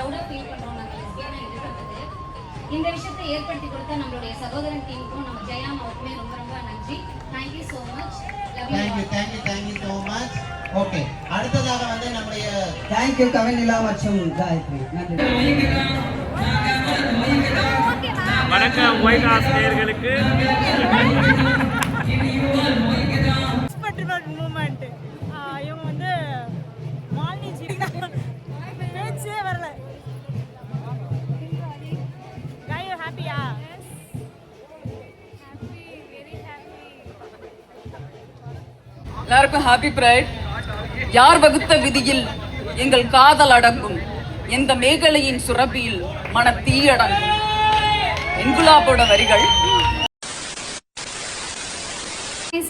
ப்ரௌடாக feel பண்ணுறோம் நாங்கள் லெஸ்பியனாக இருக்கிறது. இந்த விஷயத்தை ஏற்படுத்தி கொடுத்த நம்மளுடைய சகோதரன் டீமுக்கும் நம்ம ஜெயாம் அவருக்குமே ரொம்ப ரொம்ப நன்றி. Thank you so much. Thank you so much. Okay, அடுத்ததாக வந்து நம்முடைய தேங்க்யூ கவினிலா மற்றும் காயத்ரி. நன்றி. வணக்கம் ஒயிட் ஹவுஸ் நேயர்களுக்கு. மூமெண்ட் இவங்க வந்து மாலினி பேச்சே வரல. காயோ ஹாப்பியா? எல்லாருக்கும் ஹாப்பி பிரைட். யார் வகுத்த விதியில் எங்கள் காதல் அடங்கும், எந்த மேகலையின் சுரபியில் மன தீயடங்கும். இன்குலாபோட வரிகள்.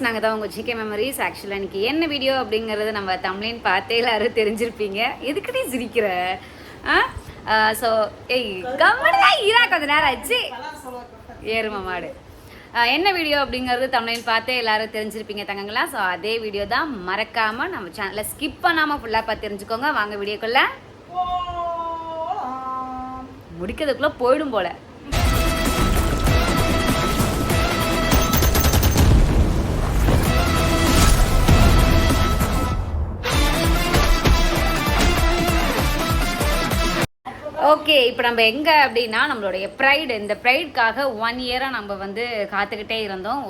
நாங்கள் தான் உங்கள் ஜிகே மெமரிஸ். ஆக்சுவலாக இன்றைக்கி என்ன வீடியோ அப்படிங்கிறது நம்ம தமிழின் பார்த்தே எல்லாரும் தெரிஞ்சிருப்பீங்க. எதுக்கிட்டே சிரிக்கிற? ஸோ ஏய் கவனிதான் ஈரா கொஞ்சம் நேரம் ஆச்சு ஏறுமா மாடு. என்ன வீடியோ அப்படிங்கிறது தமிழின் பார்த்தே எல்லாரும் தெரிஞ்சிருப்பீங்க தங்கங்களா. ஸோ அதே வீடியோ தான், மறக்காமல் நம்ம சேனலில் ஸ்கிப் பண்ணாமல் ஃபுல்லாக பார்த்து தெரிஞ்சுக்கோங்க. வாங்க வீடியோக்குள்ளே. முடிக்கிறதுக்குள்ளே போயிடும் போல். ஓகே, இப்போ நம்ம எங்கே அப்படின்னா நம்மளுடைய ப்ரைடு. இந்த ப்ரைடுக்காக 1 இயராக நம்ம வந்து காத்துக்கிட்டே இருந்தோம்.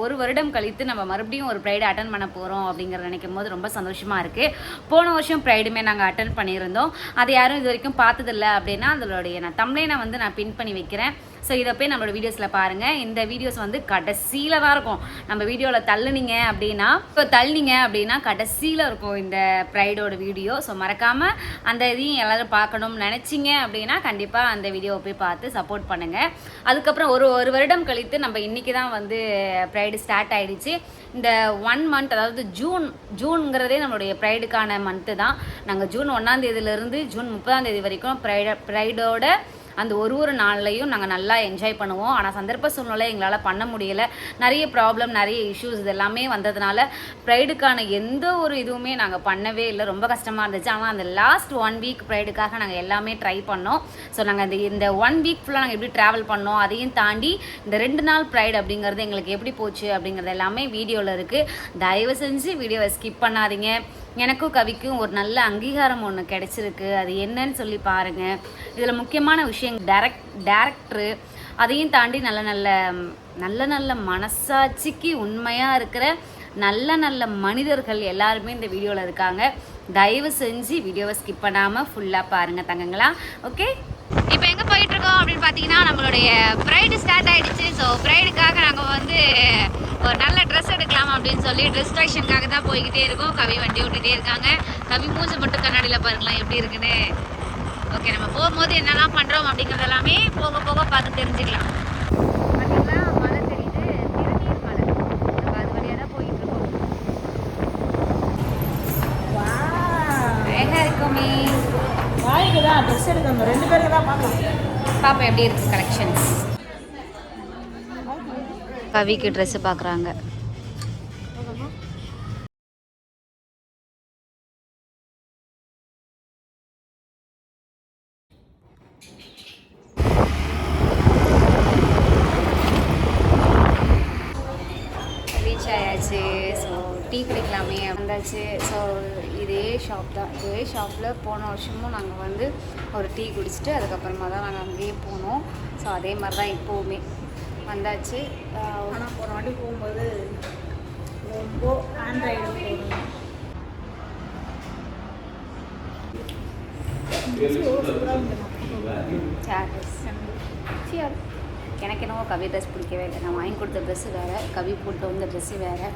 ஒரு வருடம் கழித்து நம்ம மறுபடியும் ஒரு ப்ரைடு அட்டன் பண்ண போகிறோம் அப்படிங்கிறத நினைக்கும் போது ரொம்ப சந்தோஷமாக இருக்குது. போன வருஷம் ப்ரைடுமே நாங்கள் அட்டன் பண்ணியிருந்தோம். அதை யாரும் இது வரைக்கும் பார்த்ததில்ல அப்படின்னா அதனுடைய நான் தம்ப்நெயிலை வந்து நான் பின் பண்ணி வைக்கிறேன். ஸோ இதை போய் நம்மளோட வீடியோஸில் பாருங்கள். இந்த வீடியோஸ் வந்து கடைசியில் தான் இருக்கும். நம்ம வீடியோவில் தள்ளுனீங்க அப்படின்னா கடைசியில் இருக்கும் இந்த ப்ரைடோட வீடியோ. ஸோ மறக்காமல் அந்த இதையும் எல்லோரும் பார்க்கணும்னு நினச்சிங்க அப்படின்னா கண்டிப்பாக அந்த வீடியோவை போய் பார்த்து சப்போர்ட் பண்ணுங்கள். அதுக்கப்புறம் ஒரு வருடம் கழித்து நம்ம இன்றைக்கி தான் வந்து ப்ரைடு ஸ்டார்ட் ஆகிடுச்சு. இந்த 1 மந்த், அதாவது ஜூனுங்கிறதே நம்மளுடைய ப்ரைடுக்கான மந்த்து தான். நாங்கள் ஜூன் 1ஆம் தேதியிலேருந்து ஜூன் 30ஆம் தேதி வரைக்கும் ப்ரைடோட அந்த ஒரு நாள்லையும் நாங்கள் நல்லா என்ஜாய் பண்ணுவோம். ஆனால் சந்தர்ப்ப சூழ்நிலை எங்களால் பண்ண முடியலை. நிறைய ப்ராப்ளம், நிறைய இஷ்யூஸ் இது எல்லாமே வந்ததுனால ப்ரைடுக்கான எந்த ஒரு இதுவுமே நாங்கள் பண்ணவே இல்லை. ரொம்ப கஷ்டமாக இருந்துச்சு. ஆனால் அந்த லாஸ்ட் 1 வீக் ப்ரைடுக்காக நாங்கள் எல்லாமே ட்ரை பண்ணோம். ஸோ நாங்கள் இந்த 1 வீக் ஃபுல்லாக நாங்கள் எப்படி ட்ராவல் பண்ணோம், அதையும் தாண்டி இந்த 2 நாள் ப்ரைடு அப்படிங்கிறது எங்களுக்கு எப்படி போச்சு அப்படிங்கிறது எல்லாமே வீடியோவில் இருக்குது. தயவு செஞ்சு வீடியோவை ஸ்கிப் பண்ணாதீங்க. எனக்கும் கவிக்கும் ஒரு நல்ல அங்கீகாரம் ஒன்று கிடச்சிருக்கு. அது என்னன்னு சொல்லி பாருங்கள். இதில் முக்கியமான விஷயம் டேரக்டரு, அதையும் தாண்டி நல்ல நல்ல மனசாட்சிக்கு உண்மையாக இருக்கிற நல்ல மனிதர்கள் எல்லாருமே இந்த வீடியோவில் இருக்காங்க. தயவு செஞ்சு வீடியோவை ஸ்கிப் பண்ணாமல் ஃபுல்லாக பாருங்கள் தங்கங்களா. ஓகே, இப்போ எங்கே போயிட்டுருக்கோம் அப்படின்னு பார்த்தீங்கன்னா நம்மளுடைய ப்ரைடு ஸ்டார்ட் ஆகிடுச்சு. ஸோ ப்ரைடுக்காக நாங்கள் வந்து ஒரு நல்ல ட்ரெஸ் எடுக்கலாம் அப்படின்னு சொல்லி ட்ரெஸ் கலெக்ஷனுக்காக தான் போய்கிட்டே இருக்கோம். கவி வண்டி விட்டுட்டே இருக்காங்க. கவி மூஞ்சை மட்டும் கண்ணாடியில் பாருங்களேன் எப்படி இருக்குன்னு. ஓகே, நம்ம போகும்போது என்னெல்லாம் பண்ணுறோம் அப்படிங்கிறது எல்லாமே போக போக பார்த்து தெரிஞ்சுக்கலாம். பார்த்தீங்கன்னா மழை தெரியுது, திருநீர் மலை. நம்ம அது வழியாக தான் போயிட்டுருக்கோம். அழகாக இருக்குமே. வாய்க்கு தான் ட்ரெஸ் எடுக்கணும். 2 பேருக்கு தான் பார்ப்போம் எப்படி இருக்குது கலெக்ஷன்ஸ். கவிக்கு ட்ரெஸ்ஸு பார்க்குறாங்க. ரீச் ஆயாச்சு. ஸோ டீ குடிக்கலாமே வந்தாச்சு. ஸோ இதே ஷாப் தான். இதே ஷாப்பில் போன வருஷமும் நாங்கள் வந்து ஒரு டீ குடிச்சிட்டு அதுக்கப்புறமா தான் நாங்கள் அங்கேயே போனோம். ஸோ அதே மாதிரி தான் இப்போவுமே வந்தாச்சு. ஆனால் போன வாட்டி போகும்போது ரொம்ப ஆண்ட்ராய்டு போகணும். எனக்கு என்னவோ கவி ட்ரெஸ் பிடிக்கவே இல்லை. நான் வாங்கி கொடுத்த ட்ரெஸ்ஸு வேறு, கவி போட்டு வந்த ட்ரெஸ்ஸு வேறு.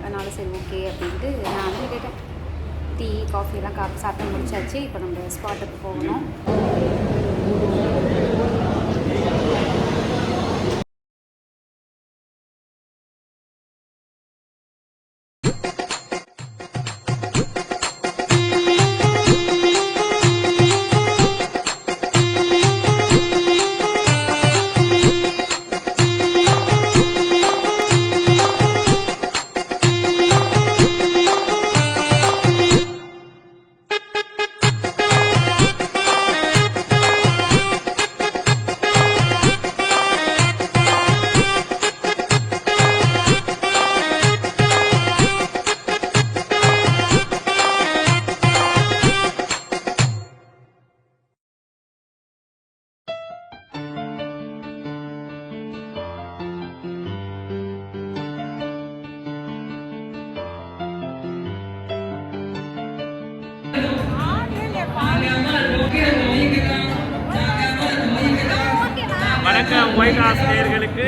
அதனால சரி ஓகே அப்படின்ட்டு நான் கேட்டேன். டீ காஃபிலாம் சாப்பிட்டு முடிச்சாச்சு. இப்போ நம்ம ஸ்பாட்டுக்கு போகணும். வணக்கம் ஒயிட் ஹவுஸ் நேயர்களுக்கு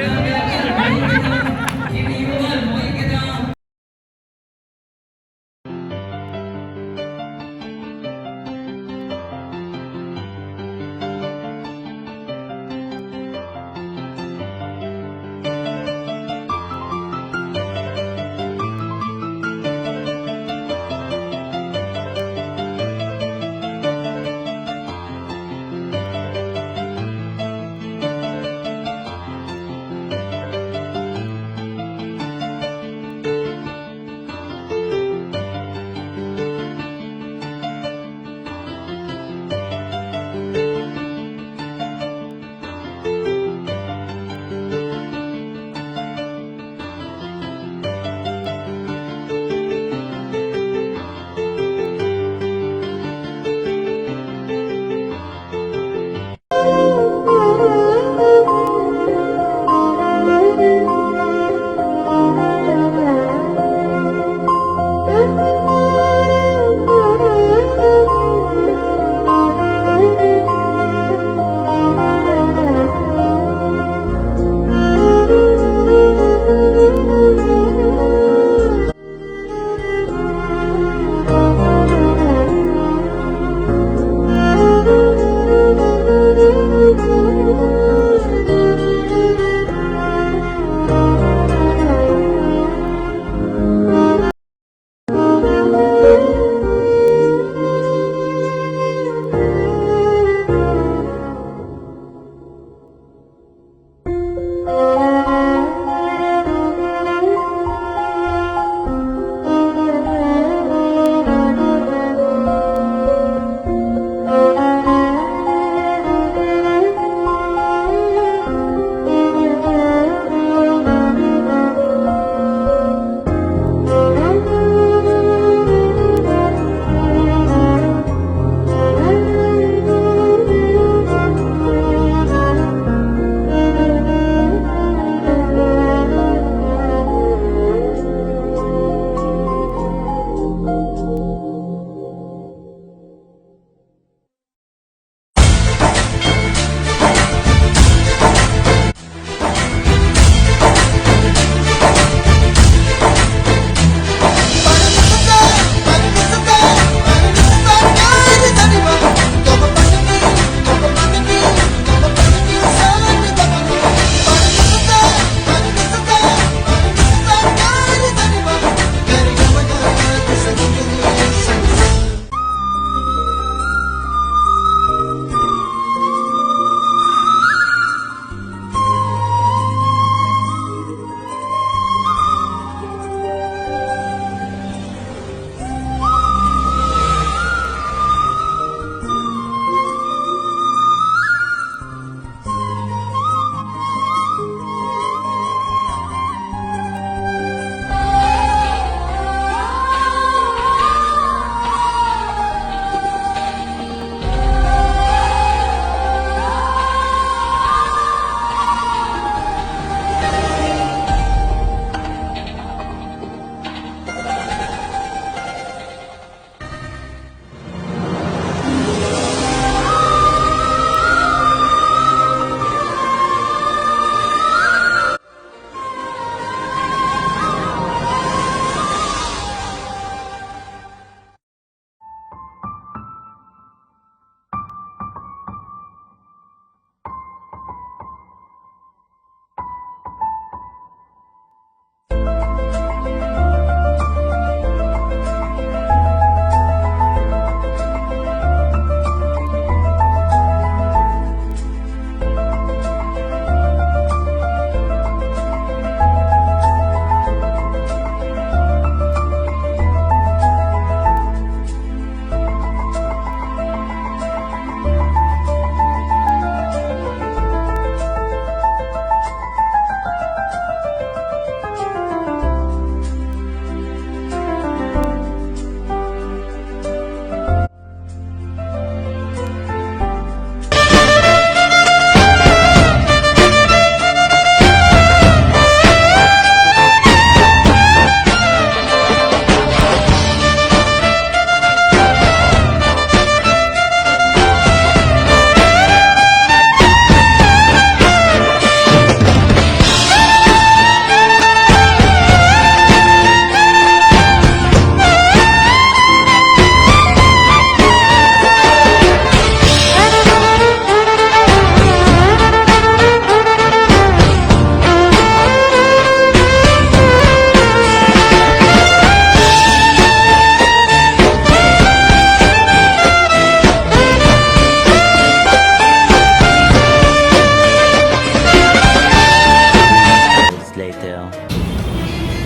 later.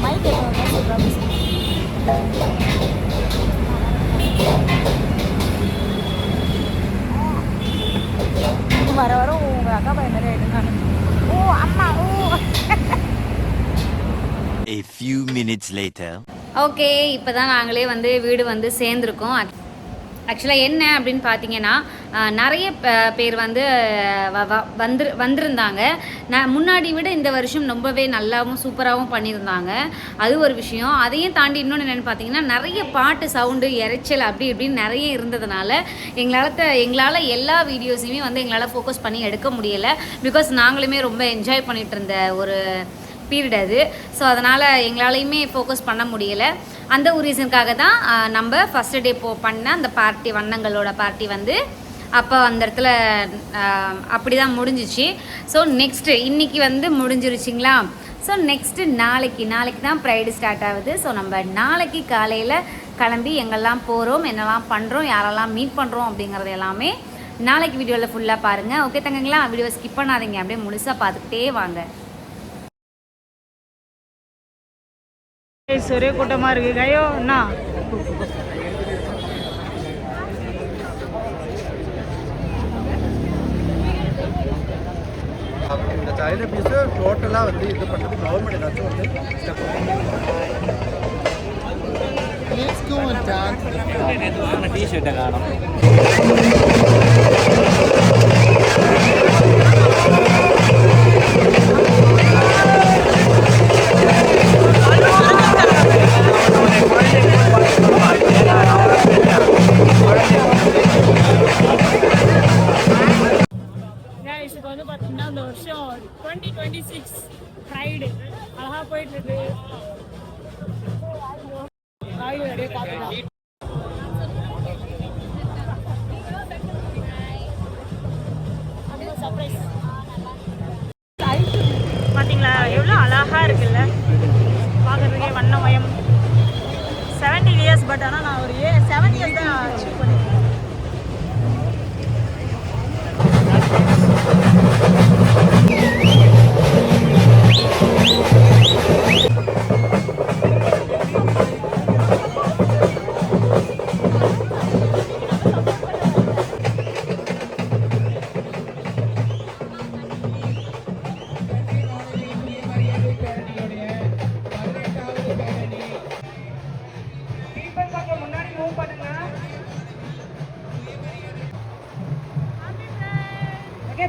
மைக் என்ன சொல்கிறாங்க வர வர உங்கள் அக்கா பையன் நிறைய எடுக்கானு. ஓ அம்மா ஓ. A few minutes later. Okay, இப்போ தான் நாங்களே வந்து வீடு வந்து சேர்ந்துருக்கோம். ஆக்சுவலாக என்ன அப்படின்னு பார்த்தீங்கன்னா, நிறைய பேர் வந்து வந்திருந்தாங்க. முன்னாடி விட இந்த வருஷம் ரொம்பவே நல்லாவும் சூப்பராகவும் பண்ணியிருந்தாங்க. அது ஒரு விஷயம். அதையும் தாண்டி இன்னொன்று என்னென்னு பார்த்தீங்கன்னா, நிறைய பாட்டு சவுண்டு இறைச்சல் அப்படி இப்படின்னு நிறைய இருந்ததுனால எங்களால் எல்லா வீடியோஸையுமே வந்து எங்களால் ஃபோக்கஸ் பண்ணி எடுக்க முடியலை. பிகாஸ் நாங்களுமே ரொம்ப என்ஜாய் பண்ணிகிட்டு இருந்த ஒரு பீரியட் அது. ஸோ அதனால் எங்களாலையுமே ஃபோக்கஸ் பண்ண முடியலை. அந்த ஒரு ரீசனுக்காக தான் நம்ம ஃபஸ்ட்டு டே பண்ண அந்த பார்ட்டி, வண்ணங்களோட பார்ட்டி வந்து அப்போ அந்த இடத்துல அப்படி தான் முடிஞ்சிச்சு. ஸோ நெக்ஸ்ட்டு இன்றைக்கி வந்து முடிஞ்சிருச்சிங்களா. ஸோ நெக்ஸ்ட்டு நாளைக்கு தான் ப்ரைடு ஸ்டார்ட் ஆகுது. ஸோ நம்ம நாளைக்கு காலையில் கிளம்பி எங்கெல்லாம் போகிறோம், என்னெல்லாம் பண்ணுறோம், யாரெல்லாம் மீட் பண்ணுறோம் அப்படிங்கிறது எல்லாமே நாளைக்கு வீடியோவில் ஃபுல்லாக பாருங்கள். ஓகே தங்கங்களா, வீடியோ ஸ்கிப் பண்ணாதீங்க, அப்படியே முழுசாக பார்த்துக்கிட்டே வாங்க. ஒரே கூட்டமாக இருக்குது. கையோ அண்ணா இந்த சைனா பீஸ் டோட்டலாக வந்து இது பண்ணுறது கவர்மெண்ட் ஏதாச்சும் வந்து ஸ்டெப் T-shirt காணும். இப்போ வந்து பார்த்தீங்கன்னா இந்த வருஷம் 2026 ஃப்ரைடே அழகாக போயிட்டுருக்கு. காய்கறி அப்படியே பார்த்துக்கலாம். சர்ப்ரைஸ் பார்த்தீங்களா, எவ்வளோ அழகாக இருக்குல்ல பார்க்குறதுக்கே வண்ணமயம். 17 இயர்ஸ், பட் ஆனால் நான் ஒரு 7 இயர்ஸ் தான் அச்சீவ் பண்ணியிருக்கேன்.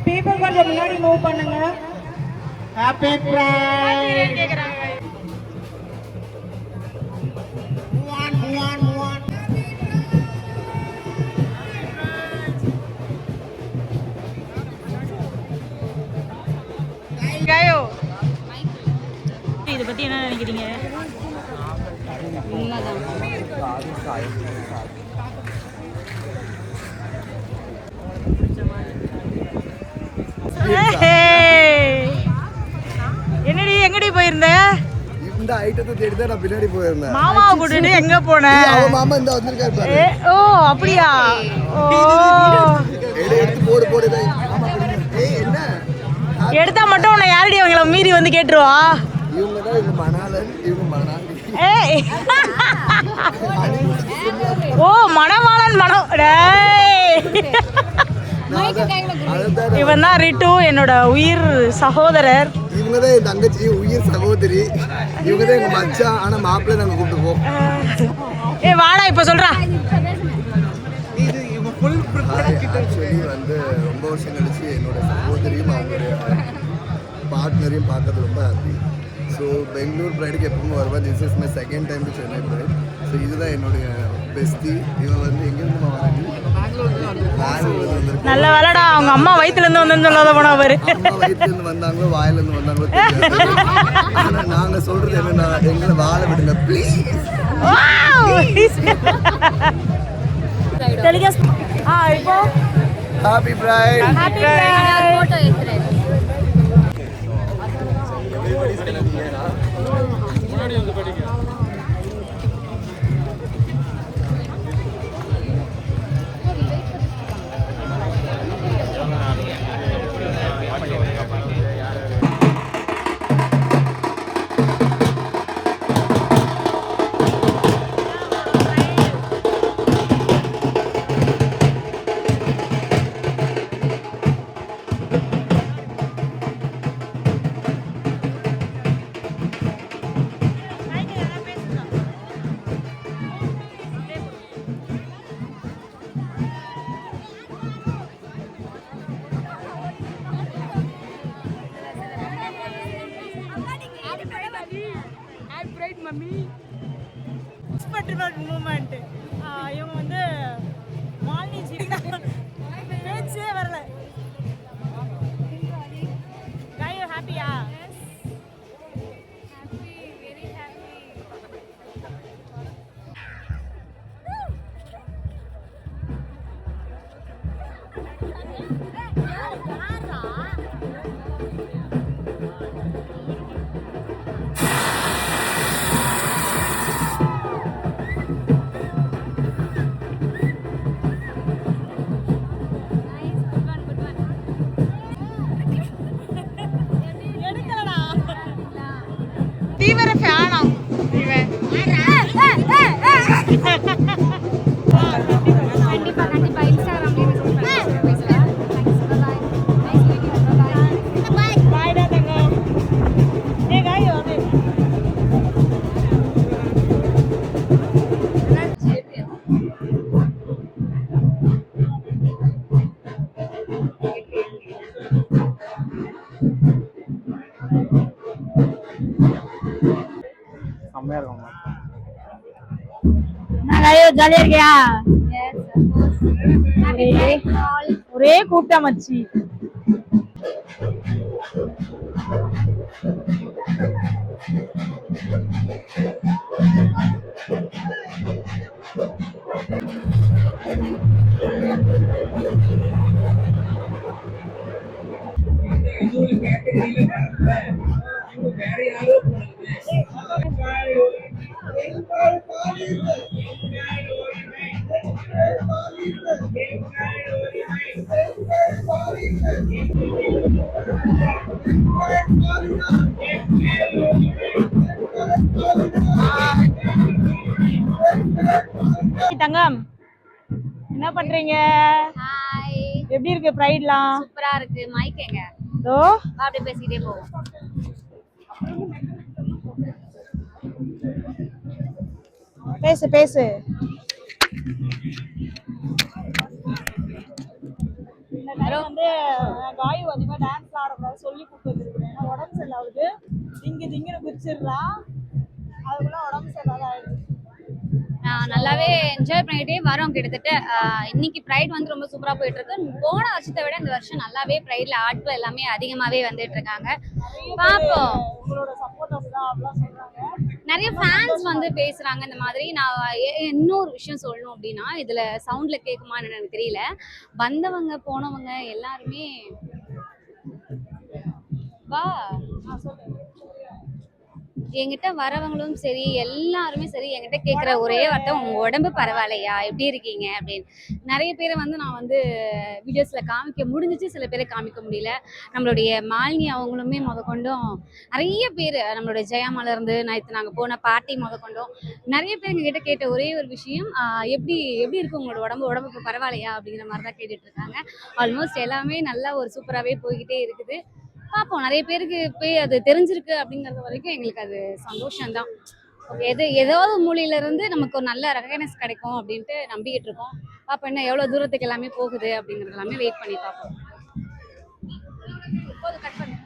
பீப்பிள் கொஞ்சம் முன்னாடி மூவ் பண்ணுங்க. ஹாப்பி பிரைட் கேக்குறாங்க. காயோ இத பத்தி என்ன நினைக்கிறீங்க? உண்மைதான். என்னடி எங்கடி போயிருந்த? இந்த ஐட்டத்தை தேடி தான் நான் பின்னாடி போயிருந்தேன். மாமாவை கூட்டிட்டு எங்க போன? அவ மாமா இந்த வந்திருக்காரு பாரு. ஓ அப்படியா? ஓ எடுத்து போடு போடு. ஏய் என்ன எடுத்தா மட்டும் உன்னை யாரடி அவங்கள மீறி வந்து கேட்டுருவா? இவங்க தான் இவங்க மணாலன், இவங்க மணாலி. ஏய் ஓ மணவாளன் மனம். டேய் இவன் தான் ரிட்டு, என்னோட உயிர் சகோதரர். இவங்க தான் என் தங்கச்சி, உயிர் சகோதரி. இவங்க தான் எங்க மச்சான், ஆனா மாப்பிள்ளை நாங்க கூப்பிட்டு போவோம். ஏ வாடா இப்ப சொல்றா. இது இவங்க ஃபுல் ஆக்சுவலி வந்து ரொம்ப வருஷம் கழிச்சு என்னோட சகோதரியும் அவங்களுடைய பார்ட்னரையும் பார்க்கறது ரொம்ப ஹாப்பி. ஸோ பெங்களூர் ப்ரைடுக்கு எப்பவுமே வருவா. This is my second time to Chennai pride. So இதுதான் என்னுடைய பெஸ்டி. இவன் வந்து எங்கேருந்து வராங்க? பெங்களூர்லேருந்து வந்து. நல்ல வேலைடா, அவங்க அம்மா வயிற்றுலேருந்து வந்தேன்னு சொல்லாத போனா அவரு. அம்மா வயிற்றுலேருந்து வந்தாங்களோ வாயிலேருந்து வந்தாங்களோ தெரியாது. ஆனால் நாங்கள் சொல்கிறது என்னன்னா, எங்களை வாழ விடுங்க ப்ளீஸ். இப்போ happy bride. Happy bride. Photo எடுத்துறேன். மூமெண்ட் இவங்க வந்து மாலினி ஜி பேச்சே வரல. காய் ஹாப்பியா? தீவிர ஃபேனா இவன். கண்டிப்பா இன்ஸ்டாகிராம்ல பேசலாம். பாய்டா தங்கம். ஏ காய் வந்து செம்மையா இருக்கும். ஜாலியா இருக்கியா? ஒரே கூட்டம் மச்சி. தங்கம் என்ன பண்றீங்க? ஹாய், எப்படி இருக்கு பிரைட்லாம்? சூப்பரா இருக்கு. மைக் எங்க? தோ அப்படியே பேசிக்கிட்டே போவோம். பேசு பேசு. இந்த நேரம் வந்து காயு அதிகமாக டான்ஸ் ஆடக்கூடாது சொல்லி கொடுத்துருக்கேன். ஏன்னா உடம்பு சரியில்லை அவளுக்கு. திங்கிற குச்சிடுறா, அதுக்குள்ள உடம்பு சரியில்லாத ஆயிடுச்சு. நல்லாவே என்ஜாய் பண்ணிட்டே வரோம். கிட்டத்தட்ட இன்னைக்கு ப்ரைட் வந்து ரொம்ப சூப்பரா போயிட்டு இருக்கு. போன வருஷத்தை விட இந்த வருஷம் நல்லாவே ப்ரைட்ல ஆட்கள் எல்லாமே அதிகமாவே வந்துட்டு இருக்காங்க. பாப்போம். உங்களோட சப்போர்ட்டர்ஸ் தான் அப்படிலாம் சொல்றாங்க. நிறைய ஃபேன்ஸ் வந்து பேசுறாங்க இந்த மாதிரி. நான் இன்னொரு விஷயம் சொல்லணும் அப்படின்னா, இதுல சவுண்ட்ல கேட்குமான்னு எனக்கு தெரியல. வந்தவங்க போனவங்க எல்லாருமே வா என்கிட்ட வரவங்களும் சரி எல்லாருமே சரி என்கிட்ட கேட்குற ஒரே வார்த்தை, உங்க உடம்பு பரவாயில்லையா, எப்படி இருக்கீங்க அப்படின்னு. நிறைய பேரை வந்து நான் வந்து வீடியோஸ்ல காமிக்க முடிஞ்சிச்சு, சில பேரை காமிக்க முடியல. நம்மளுடைய மாலினி அவங்களுமே கொண்டும் நிறைய பேர், நம்மளுடைய ஜெயாமால இருந்து நேற்று நாங்கள் போன பார்ட்டி கொண்டும் நிறைய பேர் எங்ககிட்ட கேட்ட ஒரே ஒரு விஷயம், எப்படி இருக்கு உங்களோட உடம்பு இப்போ பரவாயில்லையா அப்படிங்கிற மாதிரி தான் கேட்டுட்டு இருக்காங்க. ஆல்மோஸ்ட் எல்லாமே நல்லா ஒரு சூப்பராகவே போய்கிட்டே இருக்குது. பார்ப்போம். நிறைய பேருக்கு போய் அது தெரிஞ்சிருக்கு அப்படிங்கிறது வரைக்கும் எங்களுக்கு அது சந்தோஷம்தான். ஏதாவது மூலையில இருந்து நமக்கு ஒரு நல்ல ரெகக்னைஸ் கிடைக்கும் அப்படின்ட்டு நம்பிக்கிட்டு இருக்கோம். பார்ப்போம் இன்னும் எவ்வளோ தூரத்துக்கு எல்லாமே போகுது அப்படிங்கிறது எல்லாமே வெயிட் பண்ணி பார்ப்போம். கட் பண்ணு.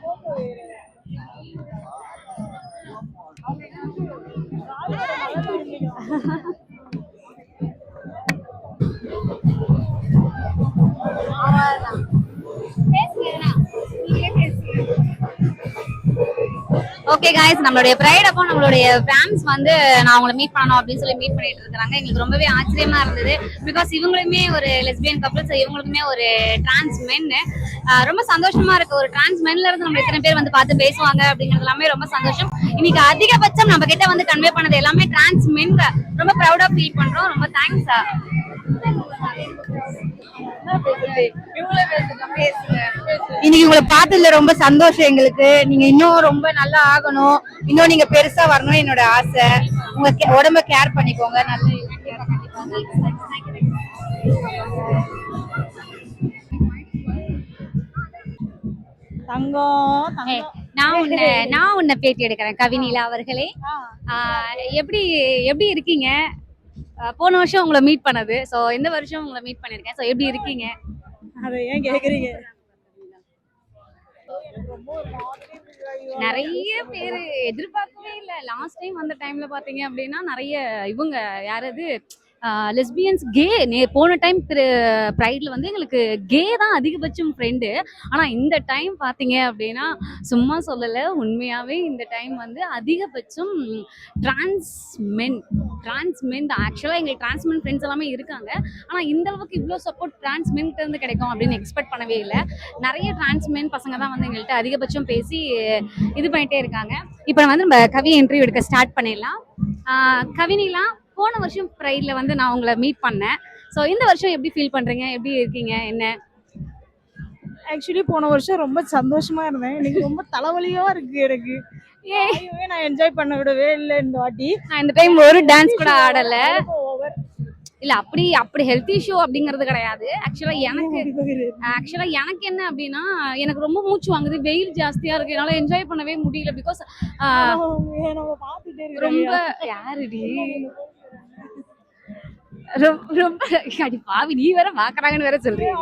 ஓகே காய்ஸ், நம்மளுடைய ப்ரைட் அப்போ நம்மளுடைய ஃபேன்ஸ் வந்து நான் அவங்களை மீட் பண்ணணும் அப்படின்னு சொல்லி மீட் பண்ணிட்டு இருக்காங்க. எங்களுக்கு ரொம்பவே ஆச்சரியமா இருந்தது. பிகாஸ் இவங்களுமே ஒரு லெஸ்பியன் கப்பிள்ஸ், இவங்களுக்குமே ஒரு டிரான்ஸ் மென். ரொம்ப சந்தோஷமா இருக்கு. ஒரு டிரான்ஸ் மென்ல இருந்து நம்ம எத்தனை பேர் வந்து பார்த்து பேசுவாங்க அப்படிங்கிறது எல்லாமே ரொம்ப சந்தோஷம். இன்னைக்கு அதிகபட்சம் நம்ம கிட்ட வந்து கன்வே பண்ணது எல்லாமே டிரான்ஸ் மென். ரொம்ப ப்ரௌடா ஃபீல் பண்றோம். ரொம்ப தேங்க்ஸ். இன்னைக்கு உங்களை பார்த்ததுல ரொம்ப சந்தோஷம் எங்களுக்கு. நீங்க இன்னும் ரொம்ப நல்லா ஆகணும், இன்னும் நீங்க பெருசா வரணும் என்னோட ஆசை. உங்க உடம்ப கேர் பண்ணிக்கோங்க, நல்ல தங்கம் நான் உன்னை பேட்டி எடுக்கிறேன் கவினிலா அவர்களே. எப்படி எப்படி இருக்கீங்க? போன வருஷம் உங்களை மீட் பண்ணது, ஸோ இந்த வருஷம் உங்களை மீட் பண்ணிருக்கேன். ஸோ எப்படி இருக்கீங்க? அதை ஏன் கேக்குறீங்க? நிறைய பேர் எதிர்பார்க்கவே இல்லை. லாஸ்ட் டைம் வந்த டைம்ல பாத்தீங்க அப்படின்னா நிறைய இவங்க யாராவது லெஸ்பியன்ஸ் கே போன டைம் ப்ரைட்ல வந்து எங்களுக்கு கே தான் அதிகபட்சம் ஃப்ரெண்டு. ஆனால் இந்த டைம் பார்த்தீங்க அப்படின்னா சும்மா சொல்லலை, உண்மையாகவே இந்த டைம் வந்து அதிகபட்சம் டிரான்ஸ்மென் தான். ஆக்சுவலாக எங்களுக்கு டிரான்ஸ்மென் ஃப்ரெண்ட்ஸ் எல்லாமே இருக்காங்க. ஆனால் இந்த அளவுக்கு இவ்வளோ சப்போர்ட் டிரான்ஸ்மென்ட்டு இருந்து கிடைக்கும் அப்படின்னு எக்ஸ்பெக்ட் பண்ணவே இல்லை. நிறைய டிரான்ஸ்மென் பசங்க தான் வந்து எங்கள்கிட்ட அதிகபட்சம் பேசி இது பண்ணிகிட்டே இருக்காங்க. இப்போ வந்து நம்ம கவி இன்டர்வியூ எடுக்க ஸ்டார்ட் பண்ணிடலாம். கவினிலாம் போன வருஷம் ப்ரைட்ல வந்து நான் உங்களை மீட் பண்ணேன். ஸோ இந்த வருஷம் எப்படி ஃபீல் பண்றீங்க? எப்படி இருக்கீங்க? என்ன ஆக்சுவலி போன வருஷம் ரொம்ப சந்தோஷமா இருந்தேன். இன்னைக்கு ரொம்ப தலைவலியா இருக்கு எனக்கு. நான் என்ஜாய் பண்ண விடவே இல்லை இந்த வாட்டி. நான் இந்த டைம் ஒரு டான்ஸ் கூட ஆடல. இல்ல அப்படி ஹெல்த் இஷ்யூ அப்படிங்கிறது கிடையாது. ஆக்சுவலா எனக்கு என்ன அப்படின்னா, எனக்கு ரொம்ப மூச்சு வாங்குது, வெயில் ஜாஸ்தியா இருக்கு, என்னால என்ஜாய் பண்ணவே முடியல. பிகாஸ் ரொம்ப யாருடி ரொம்ப அடி பாவி, நீ வேற பாக்குறாங்கன்னு வேற சொல்றீங்க.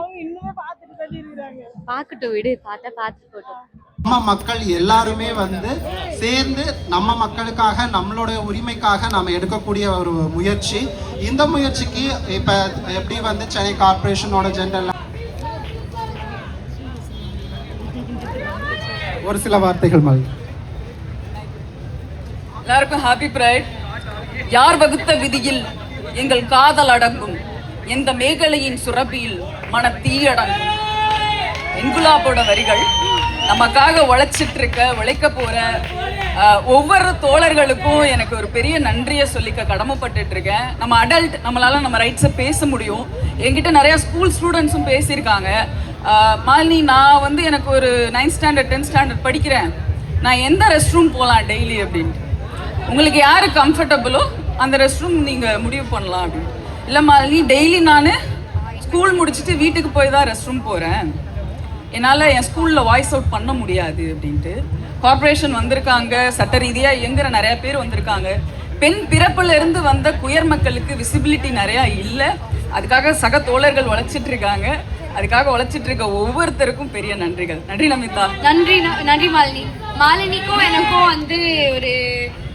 பாக்கட்டும் விடு, பார்த்துட்டு போட்டோம். நம்ம மக்கள் எல்லாருமே வந்து சேர்ந்து நம்ம மக்களுக்காக நம்மளுடைய உரிமைக்காக நம்ம எடுக்கக்கூடிய ஒரு முயற்சி. இந்த முயற்சிக்கு இப்ப எப்படி வந்து சென்னை கார்பரேஷனோட ஜெண்டர் ஒரு சில வார்த்தைகள் மாதிரி. எல்லாருக்கும் ஹாப்பி பிரைட். யார் வகுத்த விதியில் எங்கள் காதல் அடங்கும், எந்த மேகலையின் சுரபியில் மன தீயடங்கும். என்குலாபோட வரிகள் நமக்காக உழைக்க போற ஒவ்வொரு தோழர்களுக்கும் எனக்கு ஒரு பெரிய நன்றியை சொல்லிக்க கடமைப்பட்டுட்டு இருக்கேன். நம்ம அடல்ட், நம்மளால நம்ம ரைட்ஸை பேச முடியும். என்கிட்ட நிறைய ஸ்கூல் ஸ்டூடெண்ட்ஸும் பேசியிருக்காங்க. மாலினி, நான் வந்து எனக்கு ஒரு 9th ஸ்டாண்டர்ட் 10th ஸ்டாண்டர்ட் படிக்கிறேன், நான் எந்த ரெஸ்ட் ரூம் போகலாம் டெய்லி அப்படின்ட்டு. உங்களுக்கு யாரு கம்ஃபர்டபுளோ அந்த ரெஸ்ட் ரூம் நீங்கள் முடிவு பண்ணலாம் அப்படின்னு. இல்லை மாலினி, டெய்லி நான் ஸ்கூல் முடிச்சுட்டு வீட்டுக்கு போய் தான் ரெஸ்ட் ரூம் போகிறேன், என்னால் என் ஸ்கூலில் வாய்ஸ் அவுட் பண்ண முடியாது அப்படின்ட்டு. கார்பரேஷன் வந்திருக்காங்க, சட்ட ரீதியாக இயங்குற நிறைய பேர் வந்திருக்காங்க. பெண் பிறப்புல இருந்து வந்த குயர் மக்களுக்கு விசிபிலிட்டி நிறையா இல்லை. அதுக்காக சக தோழர்கள் உழைச்சிட்டு இருக்காங்க. அதுக்காக உழைச்சிட்டு இருக்க ஒவ்வொருத்தருக்கும் பெரிய நன்றிகள். நன்றி நமிதா. நன்றி மாலினி. மாலினிக்கும் எனக்கும் வந்து ஒரு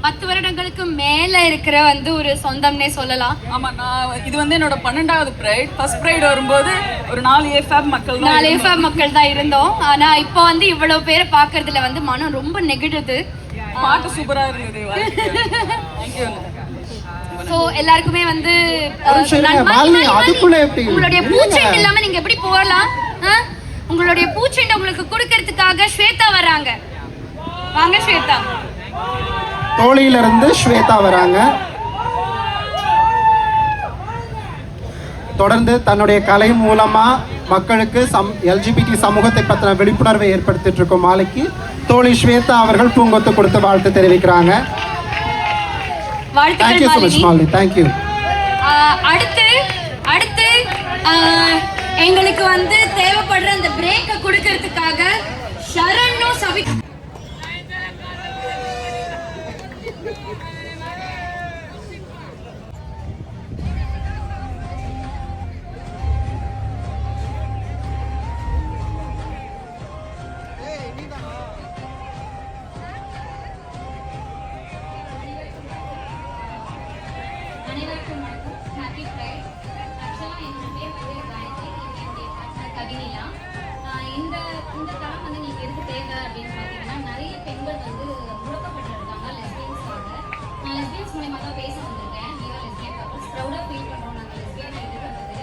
10 வருடங்களுக்கு மேல இருக்கிற வந்து ஒரு சொந்தம்னே சொல்லலாம். ஆமா, நான் இது வந்து என்னோட 12வது பிரைட். ஃபர்ஸ்ட் பிரைட் வரும்போது ஒரு 4 ஏஃபேப் மக்கள் தான் இருந்தோம். ஆனா இப்போ வந்து இவ்வளவு பேரை பாக்குறதுல வந்து மனம் ரொம்ப நெகிழுது. பாட்டு சூப்பரா இருந்தது. சோ எல்லாருக்குமே வந்து உங்களுடைய பூச்செண்டு இல்லாம நீங்க எப்படி போகலாம்? உங்களுடைய பூச்செண்டு உங்களுக்கு கொடுக்கறதுக்காக ஸ்வேதா வராங்க. வாங்க ஸ்வேதா. தோழியிலிருந்து ஸ்வேதா வராங்க. தொடர்ந்து தன்னுடைய கலை மூலமா மக்களுக்கு எல்ஜிபிடி சமூகத்தை பற்றின விழிப்புணர்வை ஏற்படுத்திட்டு இருக்கும் மாலைக்கு தோழி ஸ்வேதா அவர்கள் பூங்கொத்து கொடுத்து வாழ்த்து தெரிவிக்கிறாங்க. வாழ்த்துக்கள் மாலினி. அடுத்து எங்களுக்கு வந்து தேவைப்படுற அந்த பிரேக்கை கொடுக்கறதுக்காக ஷரண்ணும் சவி இந்த தளம் வந்து நீங்க எதுக்கு தேவை அப்படின்னு பார்த்தீங்கன்னா, நிறைய பெண்கள் வந்து முடக்கப்பட்டிருக்காங்க லெஸ்பியன்ஸ்க்காக. நான் லெஸ்பியன்ஸ் மூலமா தான் பேச வந்திருக்கேன். நீங்க லெஸ்பியன் கப்பல்ஸ் ப்ரௌடாக ஃபீல் பண்ணுறோம் நாங்கள் லெஸ்பியன் இருக்கிறது.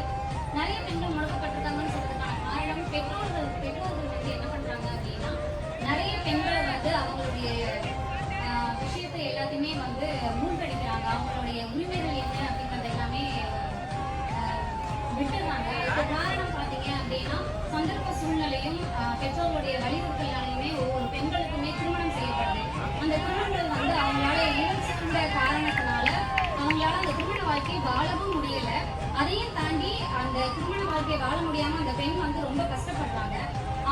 நிறைய பெண்கள் முடக்கப்பட்டிருக்காங்கன்னு சொல்றதுக்கான காரணம் பெற்றோர்கள் வந்து என்ன பண்றாங்க அப்படின்னா, நிறைய பெண்களை வந்து அவங்களுடைய விஷயத்தை எல்லாத்தையுமே வந்து மூழ்கடிக்கிறாங்க. அவங்களுடைய உரிமைகள் என்ன அப்படிங்கிறது எல்லாமே விட்டுறாங்க. இதுக்கு காரணம் பார்த்தீங்க பெற்றோர்களுடைய வலியுறுத்தலாலையுமே ஒவ்வொரு பெண்களுக்குமே திருமணம் செய்யப்படுது. அந்த திருமணங்கள் வந்து அவங்களால இழந்த காரணத்தினால அவங்களால அந்த திருமண வாழ்க்கையை வாழவும் முடியல. அதையும் தாண்டி அந்த திருமண வாழ்க்கையை வாழ முடியாம அந்த பெண் வந்து ரொம்ப கஷ்டப்படுறாங்க.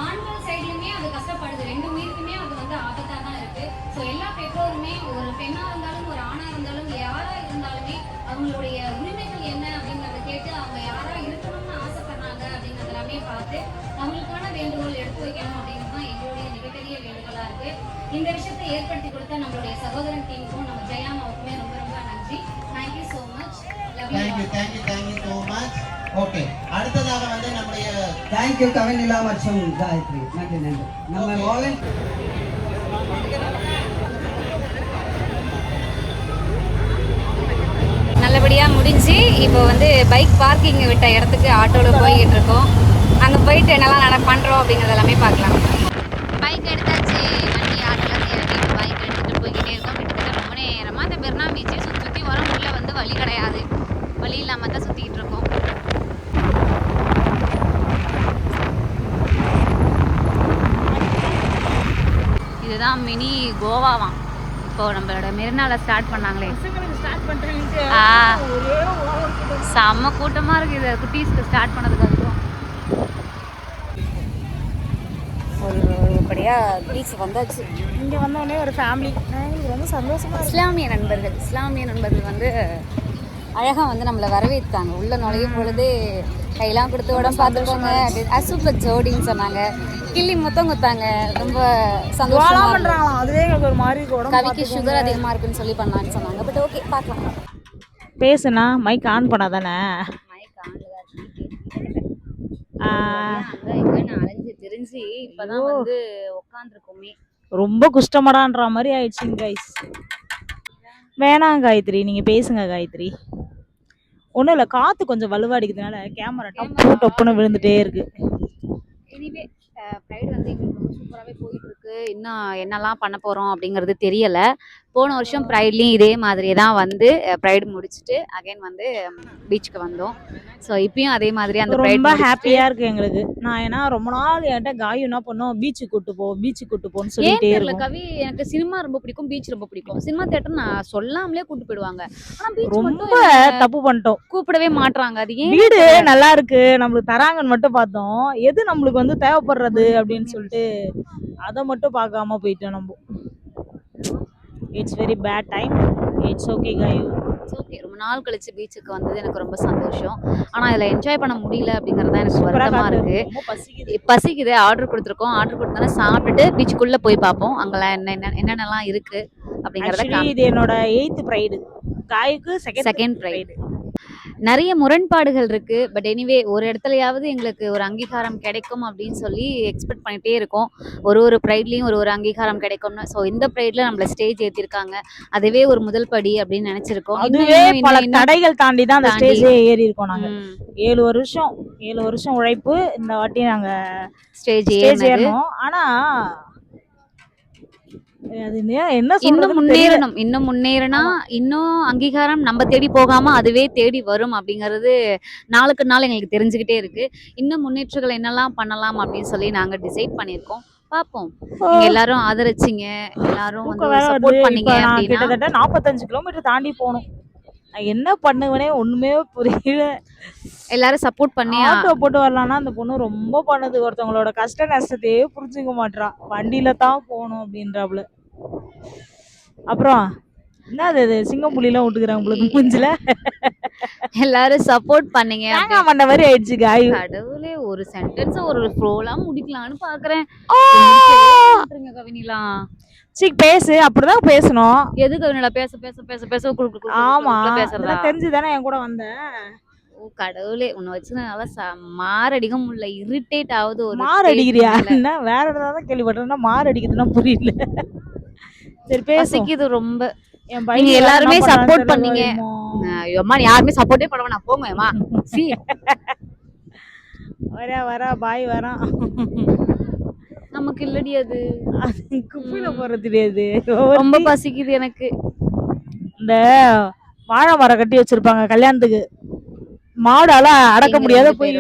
ஆண்கள் சைட்லயுமே அது கஷ்டப்படுது. 2 உயிருக்குமே அது வந்து ஆபத்தா தான் இருக்கு. ஸோ எல்லா பெற்றோருமே ஒரு பெண்ணா இருந்தாலும் ஒரு ஆணா இருந்தாலும் யாரா இருந்தாலுமே அவங்களுடைய உரிமைகள் என்ன அப்படிங்கறத கேட்டு அவங்க யாரா இருக்கணும்னு ஆசைப்படுறாங்க அப்படிங்கறது எல்லாமே பார்த்து அவங்களுக்கான வேண்டுகோள் எடுத்து வைக்கணும் அப்படிங்கிறது தான் எங்களுடைய மிகப்பெரிய வேண்டுகோளா இருக்கு. இந்த விஷயத்தை ஏற்படுத்தி கொடுத்த நம்மளுடைய சகோதரன் டீமுக்கும் நம்ம ஜெயாமாவுக்குமே ரொம்ப ரொம்ப நன்றி. Thank you so much. Thank you so much. Okay, அடுத்ததாக வந்து நம்முடைய தேங்க்யூ கவினிலா மற்றும் காயத்ரி. நன்றி நன்றி. நம்ம வாலண்டியர் நல்லபடியாக முடிஞ்சு இப்போ வந்து பைக் பார்க்கிங் விட்ட இடத்துக்கு ஆட்டோவில் போய்கிட்டு இருக்கோம். அங்கே போயிட்டு என்னெல்லாம் பண்ணுறோம் அப்படிங்கிறது எல்லாமே பார்க்கலாம். பைக் எடுத்தாச்சு, வண்டி ஆட்டோவில் ஏறி பைக் எடுத்துகிட்டு போய்கிட்டே இருக்கோம். கிட்டத்தட்ட ரொம்ப நேரமாக அந்த மெரினா பீச்சை சுற்றி வரும். உள்ள வந்து வழி கிடையாது, வழி இல்லாமல் தான் சுற்றிக்கிட்டு இருக்கோம். இதுதான் மினி கோவாவாம். இப்போ நம்மளோட மெரினாவில் ஸ்டார்ட் பண்ணாங்களே, செம்ம கூட்டமா இருக்கு. இது குட்டீஸ்க்கு ஸ்டார்ட் பண்ணதுக்கு அதுக்கும் ஒருபடியா பீச் வந்தாச்சு. இங்க வந்தோடனே ஒரு ஃபேமிலி எங்களுக்கு ரொம்ப சந்தோஷமா இஸ்லாமிய நண்பர்கள் வந்து அழகா வந்து நம்மளை வரவேற்றாங்க. உள்ள நுழையும் பொழுதே கையெல்லாம் கொடுத்து உடம்பு பார்த்துக்கோங்க அப்படின்னு சூப்பர் ஜோடின்னு சொன்னாங்க. கிள்ளி மொத்தம் கொடுத்தாங்க. ரொம்ப சந்தோஷமா பண்றாங்களாம். அதுவே எங்களுக்கு ஒரு மாதிரி கவிக்கு சுகர் அதிகமா இருக்குன்னு சொல்லி பண்ணான்னு சொன்னாங்க. பட் ஓகே, பார்க்கலாம். பேசுனா மைக் ஆன் பண்ணாதானே? மைக் ஆன்ல தான் அலைஞ்சு திரிஞ்சு இப்பதான் வந்து உட்காந்துருக்கோமே. ரொம்ப குஷ்டமடான்ற மாதிரி ஆயிடுச்சுங்க கைஸ். வேணாம் காயத்ரி, நீங்க பேசுங்க காயத்ரி. ஒன்றும் இல்லை, காற்று கொஞ்சம் வலுவாடிக்கிறதுனால கேமரா டப்புன்னு விழுந்துட்டே இருக்கு. எனிவே ப்ரைடு வந்து எங்களுக்கு ரொம்ப சூப்பராகவே போயிட்டு இருக்கு. இன்னும் என்னெல்லாம் பண்ண போகிறோம் அப்படிங்கிறது தெரியலை. போன வருஷம் ப்ரைட்லேயும் இதே மாதிரி தான் வந்து ப்ரைடு முடிச்சுட்டு அகைன் வந்து பீச்சுக்கு வந்தோம். ஸோ இப்பயும் அதே மாதிரி அந்த ரொம்ப ஹாப்பியாக இருக்குது எங்களுக்கு. நான் ஏன்னா ரொம்ப நாள் என்கிட்ட காயும் என்ன பண்ணோம், பீச்சுக்கு கூட்டு போன்னு சொல்லிட்டே இருக்கேன். கவி எனக்கு சினிமா ரொம்ப பிடிக்கும், பீச் ரொம்ப பிடிக்கும். சினிமா தேட்டர் நான் சொல்லாமலே கூட்டு போயிடுவாங்க. ஆனால் பீச் ரொம்ப தப்பு பண்ணிட்டோம், கூப்பிடவே மாட்றாங்க. அது ஏன்? வீடு நல்லா இருக்கு, நம்மளுக்கு தராங்கன்னு மட்டும் பார்த்தோம். எது நம்மளுக்கு வந்து தேவைப்படுறது அப்படின்னு சொல்லிட்டு அதை மட்டும் பார்க்காம போயிட்டோம் நம்ம. It's very bad time. It's okay Kayu, it's okay. ரொம்ப நாள் கழிச்சு பீச்சுக்கு வந்தது எனக்கு ரொம்ப சந்தோஷம். ஆனால் இதில் என்ஜாய் பண்ண முடியல அப்படிங்கிறது தான் எனக்கு வருத்தமாக இருக்குது. பசிக்குது. ஆர்டர் கொடுத்துருக்கோம். ஆர்டர் கொடுத்தோன்னா சாப்பிட்டுட்டு பீச்சுக்குள்ளே போய் பார்ப்போம் அங்கெல்லாம் என்னென்னலாம் இருக்குது அப்படிங்கிறத. இது என்னோட 8th ப்ரைடு, காயுக்கு செகண்ட் ப்ரைடு. நிறைய முரண்பாடுகள் இருக்கு. பட் எனிவே ஒரு இடத்துலயாவது எங்களுக்கு ஒரு அங்கீகாரம் கிடைக்கும் அப்படின்னு சொல்லி எக்ஸ்பெக்ட் பண்ணிட்டே இருக்கோம். ஒரு ப்ரைட்லயும் ஒரு அங்கீகாரம் கிடைக்கும்னு. ஸோ இந்த ப்ரைட்ல நம்மள ஸ்டேஜ் ஏற்றிருக்காங்க. அதுவே ஒரு முதல் படி அப்படின்னு நினைச்சிருக்கோம். அதுவே பல தடைகள் தாண்டி தான் அந்த ஸ்டேஜே ஏறி இருக்கோம். நாங்க 7 வருஷம் உழைப்பு. இந்த வாட்டி நாங்க ஸ்டேஜ் ஏறணும். ஆனா இன்னும் முன்னேறினா இன்னும் அங்கீகாரம் நம்ம தேடி போகாம அதுவே தேடி வரும் அப்படிங்கிறது நாளுக்கு நாள் எங்களுக்கு தெரிஞ்சுக்கிட்டே இருக்கு. இன்னும் முன்னேற்றங்கள் என்னெல்லாம் பண்ணலாம் அப்படின்னு சொல்லி நாங்க டிசைட் பண்ணியிருக்கோம். பார்ப்போம். எல்லாரும் ஆதரிச்சிங்க, எல்லாரும் வந்து சப்போர்ட் பண்ணீங்க. கிட்டத்தட்ட 45 கிலோமீட்டர் தாண்டி போகணும். என்ன பண்ணுவனே ஒண்ணுமே புரியல. எல்லாரும் சப்போர்ட் பண்ணி ஆட்டோ போட்டு வரலாம்னா அந்த பொண்ணு ரொம்ப பண்ணுது. ஒருத்தவங்களோட கஷ்ட நஷ்டத்தையே புரிஞ்சுக்க மாட்டா. வண்டியில தான் போகணும் அப்படின்றாப்புல. அப்புறம் என்னது இது சிங்கம் புலிலாம் விட்டுக்கிறாங்க உங்களுக்கு மூஞ்சில. எல்லாரும் சப்போர்ட் பண்ணீங்க. பண்ண மாதிரி ஆயிடுச்சு காயு. கடவுளே, ஒரு சென்டென்ஸ் ஒரு ஃப்ளோலாம் முடிக்கலாம்னு பாக்குறேன். கவினிலா பேசு, அப்படிதான் பேசணும். எது கவினிலா பேச பேச பேச பேச ஆமா பேசுறதா தெரிஞ்சுதானே என் கூட வந்த. ஓ கடவுளே, உன்னை வச்சு நல்லா மாரடிக்க முடியல. இரிட்டேட் ஆகுது. ஒரு மாரடிக்கிறியா? என்ன வேற ஏதாவது கேள்விப்பட்டா மாரடிக்குதுன்னா புரியல. சரி பேசிக்குது ரொம்ப. நீங்க எல்லாருமே சப்போர்ட் பண்ணீங்க. அம்மா யாருமே சப்போர்ட்டே பண்ண வேணாம், போங்க அம்மா. வரா பாய் வரா. நமக்கு இல்லடி அது குப்பையில போறது தெரியாது. ரொம்ப பசிக்குது எனக்கு. இந்த வாழை மரம் கட்டி வச்சிருப்பாங்க கல்யாணத்துக்கு, மாடால அடக்க முடியாத போய்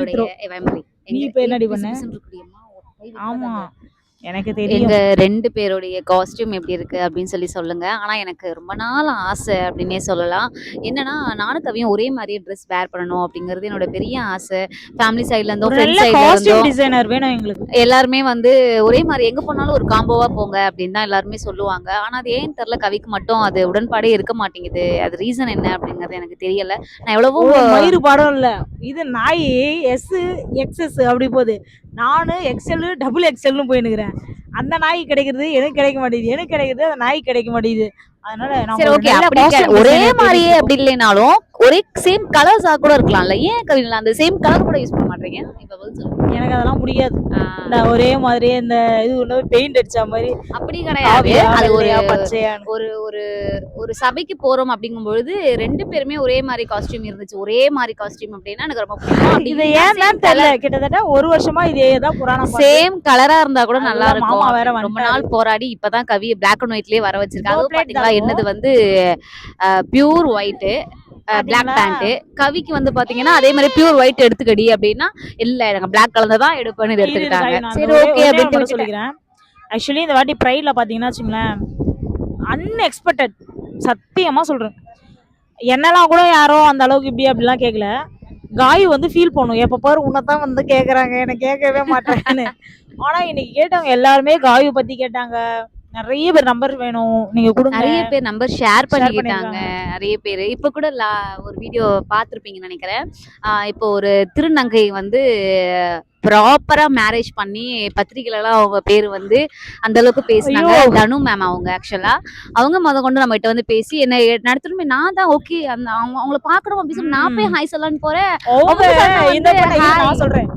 நீ இப்ப என்னடி பண்ண? ஆமா எனக்கு தெரியும். எங்க 2 பேருடைய காஸ்டியூம் எப்படி இருக்கு அப்படின்னு சொல்லுங்க. ஆனா எனக்கு ரொம்ப நாள் ஆசை அப்படின்னே சொல்லலாம். என்னன்னா நானும் கவியும் ஒரே மாதிரியே ட்ரெஸ் வேர் பண்ணணும் அப்படிங்கிறது என்னோட பெரிய ஆசை. ஃபேமிலி சைட்ல இருந்தோ ஒரு ஃப்ரெண்ட்ஸ் நல்ல சைட்ல காஸ்டியூம் இருந்தோ டிசைனர் வேணும் எங்களுக்கு. எல்லாருமே வந்து ஒரே மாதிரி எங்க போனாலும் ஒரு காம்போவா போங்க அப்படின்னு தான் எல்லாருமே சொல்லுவாங்க. ஆனா அது ஏன்னு தெரியல கவிக்கு மட்டும் அது உடன்பாடே இருக்க மாட்டேங்குது. அது ரீசன் என்ன அப்படிங்கிறது எனக்கு தெரியல. நான் எவ்வளவோ மயிறு படம் இல்ல இது நாய் எஸ் எக்ஸ்எஸ் அப்படி போகுது. நானு எக்ஸ்எல் டபுள் எக்ஸ்எல்னு போயினுக்கிறேன். அந்த நாய் கிடைக்கிறது எனக்கு கிடைக்க மாட்டேங்குது, எனக்கு கிடைக்கிறது அந்த நாய் கிடைக்க மாட்டேங்குது. அதனால நான் சரி ஒரு ஓகே நல்ல அப்படி costume ஒரே designer மாதிரியே தேடிட்டு அப்படி இல்லைனாலும் ஒரே சேம் கலர்ஸா கூட இருக்கலாம்ல. ஏன் கவிங்களா அந்த சேம் கலர் கூட யூஸ் பண்ண மாட்டீங்க? இப்ப பதில் சொல்லுங்க. எனக்கு அதெல்லாம் பிடிக்காது. இந்த ஒரே மாதிரியே இந்த இது ஒண்ணு பெயிண்ட் அடிச்ச மாதிரி அப்படி கிடையாது. காவியா, அது ஒரு வெள்ளையா, பச்சையான்னு. ஒரு ஒரு ஒரு சபைக்கு போறோம் அப்படிங்கும்பொழுது 2 பேருமே ஒரே மாதிரி காஸ்டியூம் இருந்துச்சு. ஒரே மாதிரி காஸ்டியூம் அப்படின்னா எனக்கு ரொம்ப பிடிக்கும். இது ஏன்னு தெரியல. கிட்டத்தட்ட ஒரு வருஷமா இதே தான் புராணம் பார்த்து. சேம் கலரா இருந்தா கூட நல்லா அதுதான் இருக்கும். மாமா வேற ரொம்ப வந்துட்டாரு. நாள் போராடி இப்பதான் கவி பிளாக் அண்ட் ஒயிட்லயே வர வச்சிருக்காங்க. No அதுவும் plate பாத்தீங்களா தான் என்னது வந்து பியூர் ஒயிட் பிளாக் பேண்ட். கவிக்கு வந்து பாத்தீங்கன்னா அதே மாதிரி பியூர் ஒயிட் எடுத்துக்கடி அப்படின்னா இல்ல எனக்கு பிளாக் கலர் தான் எடுப்பேன்னு இது எடுத்துக்கிட்டாங்க. சரி ஓகே அப்படின்னு சொல்லிக்கிறேன். சொல்லிக்கிறேன். ஆக்சுவலி இந்த வாட்டி ப்ரைட்ல பாத்தீங்கன்னா வச்சுங்களேன் அன்எக்ஸ்பெக்டட் சத்தியமா சொல்றேன். என்னெல்லாம் கூட யாரோ அந்த அளவுக்கு இப்படி அப்படிலாம் கேட்கல. காய் வந்து ஃபீல் பண்ணும் எப்ப பாரு உன்னைத்தான் வந்து கேக்குறாங்க எனக்கு கேட்கவே மாட்டேன்னு. ஆனா இன்னைக்கு கேட்டவங்க எல்லாருமே காயை பத்தி கேட்டாங்க. நிறைய பேர் நம்பர் வேணும் நீங்க கொடுங்க. நிறைய பேர் நம்பர் ஷேர் பண்ணிக்கிட்டாங்க. நிறைய பேர் இப்ப கூட ஒரு வீடியோ பார்த்திருப்பீங்கன்னு நினைக்கிறேன். இப்போ ஒரு திருநங்கை வந்து ப்ராப்பரா மேரேஜ் பண்ணி பத்திரிகைலாம் அவங்க பேர் வந்து அந்த அளவுக்கு பேசினாங்க. தனு மேம் அவங்க ஆக்சுவலா அவங்க கொண்டு நம்ம கிட்ட வந்து பேசி என்ன நடத்தணுமே நான் தான் ஓகே அந்த அவங்கள பாக்கணும் அப்படின்னு சொல்லி நான் போய் ஹாய் சொல்லலான்னு போறேன். நான் சொல்றேன்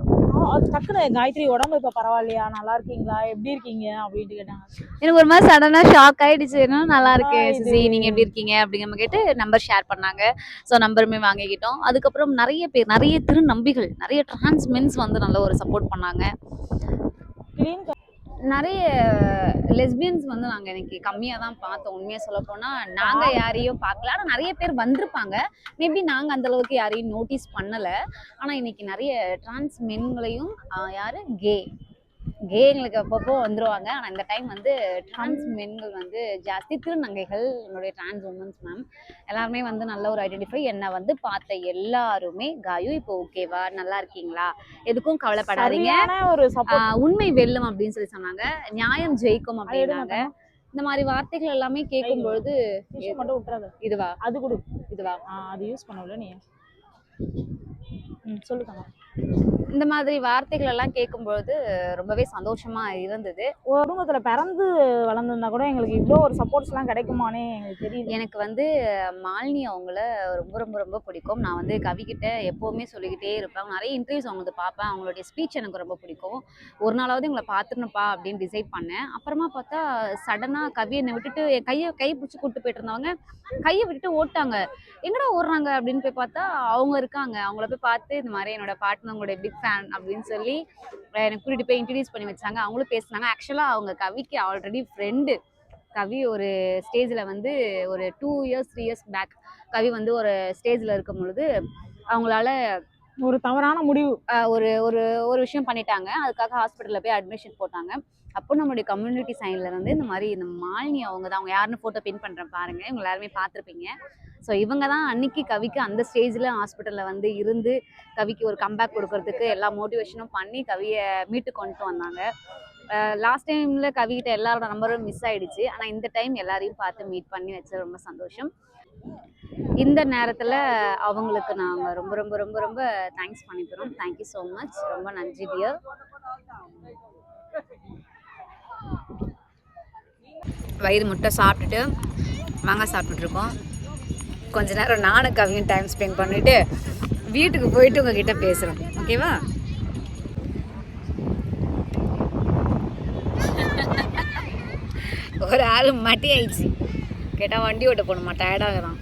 டக்குனு காயத்ரி உடம்பு இப்ப பரவாயில்லையா நல்லா இருக்கீங்களா எப்படி இருக்கீங்க அப்படின்ட்டு கேட்டாங்க. எனக்கு ஒரு மாதிரி சடனா ஷாக் ஆயிடுச்சு. என்ன நல்லா இருக்கு சிசி நீங்க எப்படி இருக்கீங்க அப்படிங்கிற கேட்டு நம்பர் ஷேர் பண்ணாங்க. ஸோ நம்பருமே வாங்கிக்கிட்டோம். அதுக்கப்புறம் நிறைய பேர் நிறைய திருநம்பிகள் நிறைய டிரான்ஸ் மென்ஸ் வந்து நல்ல ஒரு சப்போர்ட் பண்ணாங்க. நிறைய லெஸ்பியன்ஸ் வந்து நாங்கள் இன்னைக்கு கம்மியாக தான் பார்த்தோம். உண்மையாக சொல்ல போனால் நாங்கள் யாரையும் பார்க்கல. ஆனால் நிறைய பேர் வந்திருப்பாங்க. மேபி நாங்கள் அந்தளவுக்கு யாரையும் நோட்டீஸ் பண்ணலை. ஆனால் இன்னைக்கு நிறைய டிரான்ஸ் மென்களையும் யார் கேங்களுக்கு அப்பப்போ வந்துருவாங்க. ஆனால் இந்த டைம் வந்து டிரான்ஸ் மென்கள் வந்து ஜாஸ்தி. திருநங்கைகள் என்னுடைய டிரான்ஸ் உமன்ஸ் மேம் எல்லாருமே வந்து நல்ல ஒரு ஐடென்டிஃபை. என்னை வந்து பார்த்த எல்லாருமே காயு இப்போ ஓகேவா நல்லா இருக்கீங்களா எதுக்கும் கவலைப்படாதீங்க ஒரு உண்மை வெல்லும் அப்படின்னு சொல்லி சொன்னாங்க. நியாயம் ஜெயிக்கும் அப்படின்னாங்க. இந்த மாதிரி வார்த்தைகள் எல்லாமே கேட்கும் பொழுது மட்டும் விட்டுறாது. இதுவா அது கொடு இதுவா அது யூஸ் பண்ணல நீ சொல்லுங்க. இந்த மாதிரி வார்த்தைகள் எல்லாம் கேட்கும்பொழுது ரொம்பவே சந்தோஷமா இருந்தது. ஒரு குடும்பத்துல பிறந்து வளர்ந்துருந்தா கூட எங்களுக்கு இவ்வளோ ஒரு சப்போர்ட்ஸ் எல்லாம் கிடைக்குமானே எங்களுக்கு தெரியும். எனக்கு வந்து மாலினி அவங்கள ரொம்ப ரொம்ப ரொம்ப பிடிக்கும். நான் வந்து கவிக்கிட்ட எப்போவுமே சொல்லிக்கிட்டே இருப்பேன். நிறைய இன்டர்வியூஸ் அவங்களுக்கு பார்ப்பேன். அவங்களுடைய ஸ்பீச் எனக்கு ரொம்ப பிடிக்கும். ஒரு நாளாவது இவங்களை பார்த்துருணுப்பா அப்படின்னு டிசைட் பண்ணேன். அப்புறமா பார்த்தா சடனாக கவி என்னை விட்டுட்டு என் கையை பிடிச்சி கூப்பிட்டு போயிட்டு இருந்தவங்க கையை விட்டுட்டு ஓட்டாங்க. எங்கடா ஓடுறாங்க அப்படின்னு போய் பார்த்தா அவங்க இருக்காங்க. அவங்கள போய் பார்த்து இந்த மாதிரி என்னோட பார்ட்னவங்களுடைய பிக் ஃபேன் அப்படின்னு சொல்லி எனக்கு கூட்டிகிட்டு போய் இன்ட்ரடியூஸ் பண்ணி வச்சாங்க. அவங்களும் பேசினாங்க. ஆக்சுவலாக அவங்க கவிக்கு ஆல்ரெடி ஃப்ரெண்டு. கவி ஒரு ஸ்டேஜில் வந்து ஒரு 2 இயர்ஸ் 3 இயர்ஸ் பேக் கவி வந்து ஒரு ஸ்டேஜில் இருக்கும் பொழுது அவங்களால ஒரு தவறான முடிவு ஒரு ஒரு ஒரு விஷயம் பண்ணிட்டாங்க. அதுக்காக ஹாஸ்பிட்டலில் போய் அட்மிஷன் போட்டாங்க. அப்போ நம்மளுடைய கம்யூனிட்டி சைடில் இருந்து இந்த மாதிரி இந்த மாலினி அவங்க தான் அவங்க யாருன்னு ஃபோட்டோ பின் பண்ணுறேன் பாருங்கள். இவங்க எல்லாருமே பார்த்துருப்பீங்க. ஸோ இவங்க தான் அன்னைக்கு கவிக்கு அந்த ஸ்டேஜில் ஹாஸ்பிட்டலில் வந்து இருந்து கவிக்கு ஒரு கம்பேக் கொடுக்கறதுக்கு எல்லா மோட்டிவேஷனும் பண்ணி கவியை மீட்டு கொண்டு வந்தாங்க. லாஸ்ட் டைமில் கவிக்கிட்ட எல்லாரோட நம்பரும் மிஸ் ஆகிடுச்சு. ஆனால் இந்த டைம் எல்லாரையும் பார்த்து மீட் பண்ணி வச்சு ரொம்ப சந்தோஷம். இந்த நேரத்தில் அவங்களுக்கு நாங்கள் ரொம்ப ரொம்ப ரொம்ப ரொம்ப தேங்க்ஸ் பண்ணிக்கிறோம். Thank you so much. ரொம்ப நன்றி டியர். வயிறு முட்டை சாப்பிட்டுட்டு மாங்காய் சாப்பிட்டுட்ருக்கோம். கொஞ்ச நேரம் நானும் கவியும் டைம் ஸ்பெண்ட் பண்ணிவிட்டு வீட்டுக்கு போயிட்டு உங்ககிட்ட பேசுகிறோம். ஓகேவா? ஒரு ஆள் மட்டி ஆயிடுச்சு. கேட்டால் வண்டி ஓட்ட போகணுமா டயர்டாகிறான்.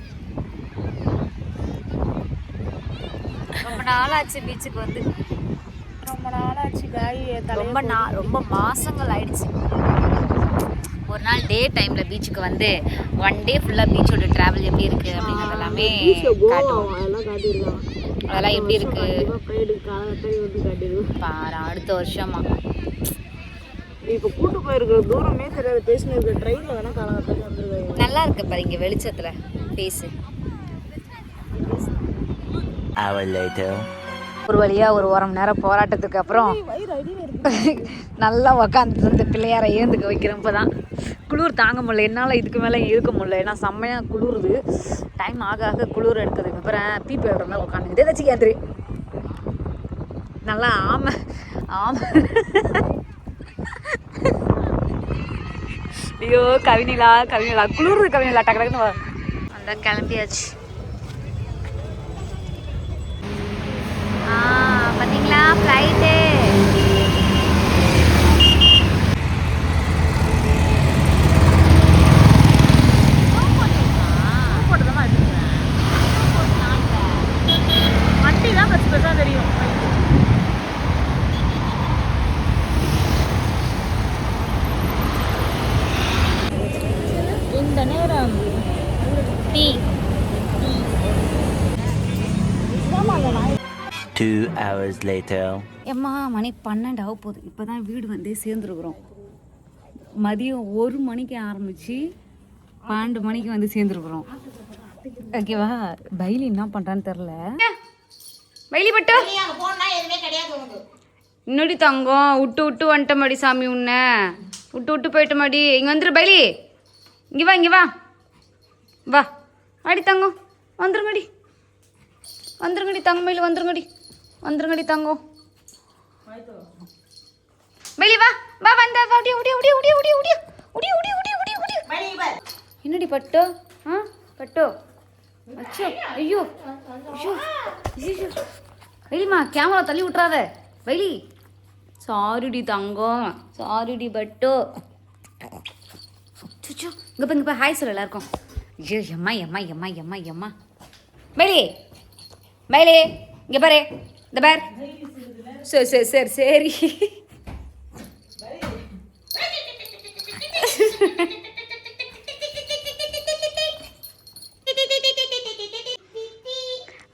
ரொம்ப நாளாச்சு பீச்சுக்கு வந்து. ரொம்ப நாளாச்சு காய் ரொம்ப மாசங்கள் ஆயிடுச்சு. ஒரு நாள் டே டைமில் பீச்சுக்கு வந்து 1 டே ஃபுல்லாக பீச்சோட ட்ராவல் எப்படி இருக்குது அப்படிங்கிறது எல்லாமே காட்டுவோம். அதெல்லாம் எப்படி இருக்குது பாரு. அடுத்த வருஷமா இப்போ கூட்டு போயிருக்கிற தூரமே தெரியாது. பேசினிருக்க ட்ரெயினில் வேணால் காலகட்டத்தில் வந்துருக்காங்க. நல்லா இருக்கு பாரு இங்கே வெளிச்சத்தில் ஃபேஸு. Hour later. ஒரு வழியாக ஒரு 1 மணி நேரம் போராட்டத்துக்கு அப்புறம் நல்லா உக்காந்து இந்த பிள்ளையாரை ஏந்துக்க வைக்கிறேன். இப்போ தான் குளிர் தாங்க முடியல, என்னால் இதுக்கு மேலே இருக்க முடியல. ஏன்னா செம்மையாக குளிருது. டைம் ஆக ஆக குளிர் எடுக்கிறதுக்கு அப்புறம் பீப்பி எழுறதா உட்காந்துக்கிட்டே ஏதாச்சும் கேந்துரு நல்லா ஆமை ஐயோ கவினிலா குளிருது கவினிலா டக்கு டக்குன்னு அந்த கிளம்பியாச்சு. பார்த்தீங்களா ஃப்ளைட்டு வண்டி தான் பெருசு பெருசாக தெரியும். இந்த நேரம் டீ 2 hours later. எம்மா மணி 12 ஆக போகுது. இப்போ தான் வீடு வந்து சேர்ந்துருக்குறோம். மதியம் 1 மணிக்கு ஆரம்பித்து 12 மணிக்கு வந்து சேர்ந்துருக்குறோம். ஓகேவா? பைலி என்ன பண்ணுறான்னு தெரில. பைலி பட்டு இன்னொடி தங்கம் விட்டு வந்துட்ட மாடி சாமி உன்ன விட்டு போயிட்ட மாடி. இங்கே வந்துரு பைலி, இங்கே வா அடி தங்கம் வந்துருங்கடி தங்கம் மயில வந்துருங்கடி தங்கம் பைலி வா வந்த என்னடி பட்டோ பட்டோ அச்சோ ஐயோ வைலிமா கேமரா தள்ளி விட்றாத வைலி. சாரிடி தங்கம் சாரிடி பட்டோ. சுச்சோ இங்கே ஹாய் சொல்ல எல்லாருக்கும். ஐயோ எம்மா வைலி இங்கே பாரு இந்த பார். சரி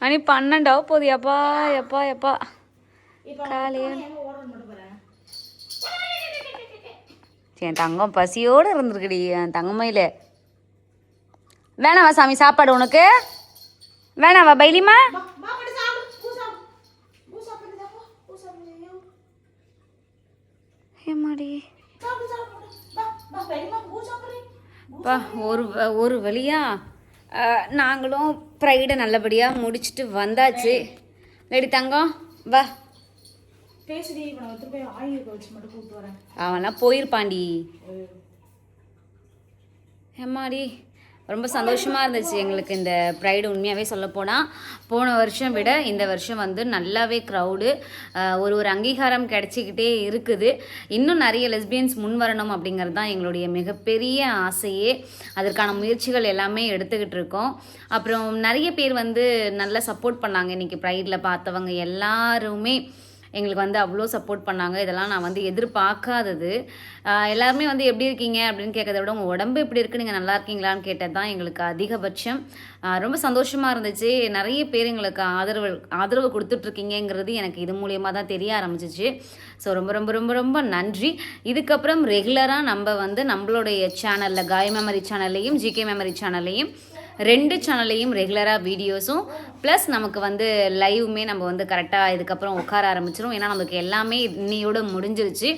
மணி 12 ஆக போகுது. எப்பா காலையில் என் தங்கம் பசியோடு இருந்திருக்குடி என் தங்கமையில. வேணாவா சாமி சாப்பாடு உனக்கு வேணாவா பைலிமா? ஏமாடி ஒரு வழியா நாங்களும் ப்ரைடை நல்லபடியாக முடிச்சுட்டு வந்தாச்சு. லேடி தங்கம் வா அவன்லாம் போயிருப்பாண்டி. எம்மாடி ரொம்ப சந்தோஷமாக இருந்துச்சு எங்களுக்கு இந்த ப்ரைடு. உண்மையாகவே சொல்லப்போனால் போன வருஷம் விட இந்த வருஷம் வந்து நல்லாவே க்ரௌடு, ஒரு அங்கீகாரம் கிடச்சிக்கிட்டே இருக்குது. இன்னும் நிறைய லெஸ்பியன்ஸ் முன் வரணும் அப்படிங்கிறது தான் எங்களுடைய மிகப்பெரிய ஆசையே. அதற்கான முயற்சிகள் எல்லாமே எடுத்துக்கிட்டு இருக்கோம். அப்புறம் நிறைய பேர் வந்து நல்லா சப்போர்ட் பண்ணாங்க. இன்றைக்கி ப்ரைடில் பார்த்தவங்க எல்லாருமே எங்களுக்கு வந்து அவ்வளோ சப்போர்ட் பண்ணாங்க. இதெல்லாம் நான் வந்து எதிர்பார்க்காதது. எல்லாருமே வந்து எப்படி இருக்கீங்க அப்படின்னு கேட்கறத விட உங்கள் உடம்பு எப்படி இருக்குது, நீங்கள் நல்லா இருக்கீங்களான்னு கேட்டது தான் எங்களுக்கு அதிகபட்சம். ரொம்ப சந்தோஷமாக இருந்துச்சு. நிறைய பேர் எங்களுக்கு ஆதரவு கொடுத்துட்ருக்கீங்கிறது எனக்கு இது மூலியமாக தான் தெரிய ஆரம்பிச்சிச்சு. ஸோ ரொம்ப ரொம்ப ரொம்ப ரொம்ப நன்றி. இதுக்கப்புறம் ரெகுலராக நம்ம வந்து நம்மளுடைய சேனலில் காய் மெமரி சேனல்லையும் ஜிகே மெமரி சேனல்லையும் 2 சேனல்லையும் ரெகுலராக வீடியோஸும் ப்ளஸ் நமக்கு வந்து லைவுமே நம்ம வந்து கரெக்டாக இதுக்கப்புறம் உட்கார ஆரம்பிச்சிடும். ஏன்னா நமக்கு எல்லாமே இன்னையோடு முடிஞ்சிருச்சு.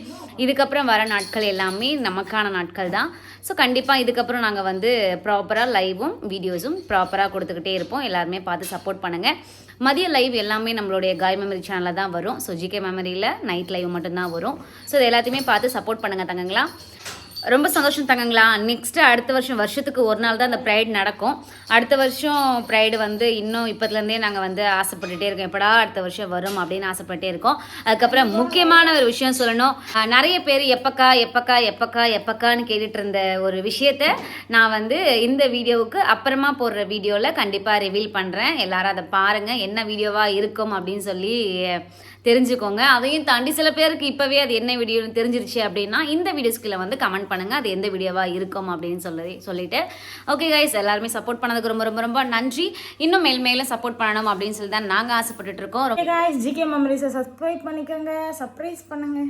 இதுக்கப்புறம் வர நாட்கள் எல்லாமே நமக்கான நாட்கள் தான். ஸோ கண்டிப்பாக இதுக்கப்புறம் நாங்கள் வந்து ப்ராப்பராக லைவும் வீடியோஸும் ப்ராப்பராக கொடுத்துக்கிட்டே இருப்போம். எல்லாருமே பார்த்து சப்போர்ட் பண்ணுங்கள். மதிய லைவ் எல்லாமே நம்மளுடைய காய் மெமரி சேனலில் தான் வரும். ஸோ ஜிகே மெமரியில் நைட் லைவ் மட்டும்தான் வரும். ஸோ இது எல்லாத்தையுமே பார்த்து சப்போர்ட் பண்ணுங்கள் தங்கங்களா. ரொம்ப சந்தோஷம் தங்கங்களா. நெக்ஸ்ட்டு அடுத்த வருஷத்துக்கு ஒரு நாள் தான் இந்த ப்ரைடு நடக்கும். அடுத்த வருஷம் ப்ரைடு வந்து இன்னும் இப்போதுலேருந்தே நாங்கள் வந்து ஆசைப்பட்டுட்டே இருக்கோம், எப்படா அடுத்த வருஷம் வரும் அப்படின்னு ஆசைப்பட்டே இருக்கோம். அதுக்கப்புறம் முக்கியமான ஒரு விஷயம் சொல்லணும். நிறைய பேர் எப்பக்கான்னு கேட்டுட்டு இருந்த ஒரு விஷயத்த நான் வந்து இந்த வீடியோவுக்கு அப்புறமா போடுற வீடியோவில் கண்டிப்பாக ரிவீல் பண்ணுறேன். எல்லாரும் அதை பாருங்கள், என்ன வீடியோவாக இருக்கும் அப்படின்னு சொல்லி தெரிஞ்சுக்கோங்க. அதையும் தாண்டி சில பேருக்கு இப்போவே அது என்ன வீடியோன்னு தெரிஞ்சிருச்சு அப்படின்னா இந்த வீடியோஸ்கில் வந்து கமெண்ட் பண்ணுங்கள் அது எந்த வீடியோவாக இருக்கும் அப்படின்னு சொல்லிட்டு ஓகே கைஸ், எல்லாருமே சப்போர்ட் பண்ணதுக்கு ரொம்ப ரொம்ப ரொம்ப நன்றி. இன்னும் மேலும் சப்போர்ட் பண்ணணும் அப்படின்னு சொல்லி தான் நாங்கள் ஆசைப்பட்டுட்டு இருக்கோம். கைஸ் ஜிகே மெமரிஸை சப்ஸ்கிரைப் பண்ணிக்கோங்க, சர்ப்ரைஸ் பண்ணுங்க.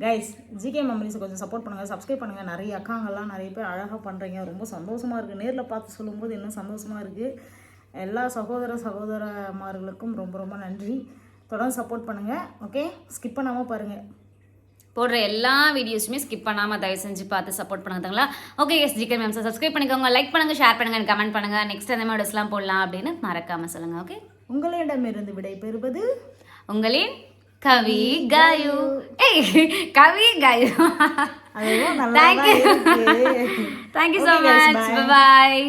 கைஸ் ஜிகே மெமரிஸை கொஞ்சம் சப்போர்ட் பண்ணுங்கள், சப்ஸ்கிரைப் பண்ணுங்கள். நிறைய அக்காங்கள்லாம் நிறைய பேர் அழகாக பண்ணுறீங்க, ரொம்ப சந்தோஷமாக இருக்குது. நேரில் பார்த்து சொல்லும்போது இன்னும் சந்தோஷமாக இருக்குது. எல்லா சகோதரமார்களுக்கும் ரொம்ப ரொம்ப நன்றி. தொடர்ந்து சப்போர்ட் பண்ணுங்கள். ஓகே, ஸ்கிப் பண்ணாமல் பாருங்கள். போடுற எல்லா வீடியோஸுமே ஸ்கிப் பண்ணாமல் தயவு செஞ்சு பார்த்து சப்போர்ட் பண்ணுறதுங்களா? ஓகே எஸ், ஜிகே மேம்ஸை சப்ஸ்கிரைப் பண்ணிக்கோங்க, லைக் பண்ணுங்கள், ஷேர் பண்ணுங்கள், கமெண்ட் பண்ணுங்கள். நெக்ஸ்ட் அந்த வீடியோஸ்லாம் போடலாம் அப்படின்னு மறக்காமல் சொல்லுங்கள். ஓகே, உங்களிடமிருந்து விடை பெறுவது உங்களின் கவி காயு. ஏய், கவி காயு. அதுவும் நல்லா தேங்க்யூ ஸோ மச். பாய்.